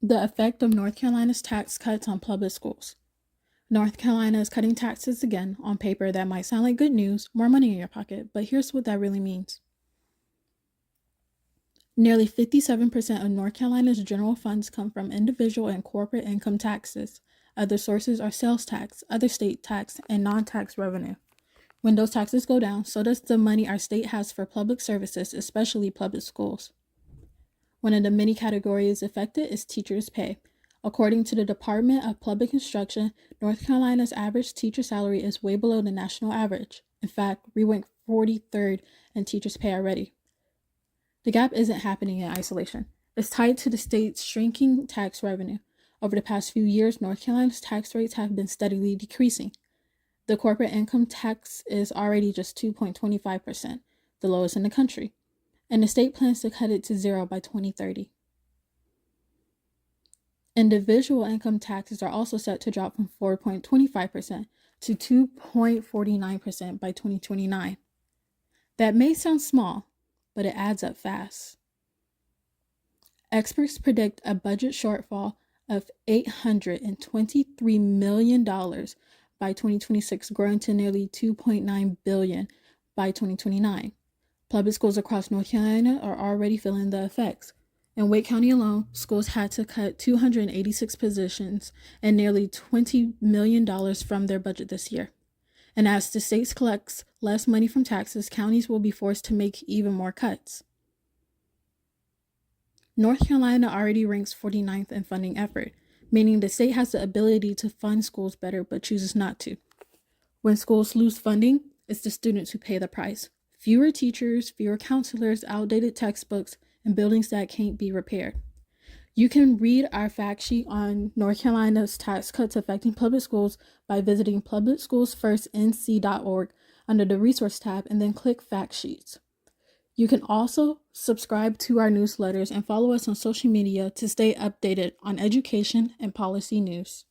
The effect of North Carolina's tax cuts on public schools. North Carolina is cutting taxes again. On paper, that might sound like good news, more money in your pocket, but here's what that really means. Nearly 57% of North Carolina's general funds come from individual and corporate income taxes. Other sources are sales tax, other state tax, and non-tax revenue. When those taxes go down, so does the money our state has for public services, especially public schools. One of the many categories affected is teachers' pay. According to the Department of Public Instruction, North Carolina's average teacher salary is way below the national average. In fact, we ranked 43rd in teachers' pay already. The gap isn't happening in isolation. It's tied to the state's shrinking tax revenue. Over the past few years, North Carolina's tax rates have been steadily decreasing. The corporate income tax is already just 2.25%, the lowest in the country, and the state plans to cut it to zero by 2030. Individual income taxes are also set to drop from 4.25% to 2.49% by 2029. That may sound small, but it adds up fast. Experts predict a budget shortfall of $823 million by 2026, growing to nearly $2.9 billion by 2029. Public schools across North Carolina are already feeling the effects. In Wake County alone, schools had to cut 286 positions and nearly $20 million from their budget this year. And as the state collects less money from taxes, counties will be forced to make even more cuts. North Carolina already ranks 49th in funding effort, meaning the state has the ability to fund schools better but chooses not to. When schools lose funding, it's the students who pay the price. Fewer teachers, fewer counselors, outdated textbooks, and buildings that can't be repaired. You can read our fact sheet on North Carolina's tax cuts affecting public schools by visiting publicschoolsfirstnc.org under the resource tab and then click fact sheets. You can also subscribe to our newsletters and follow us on social media to stay updated on education and policy news.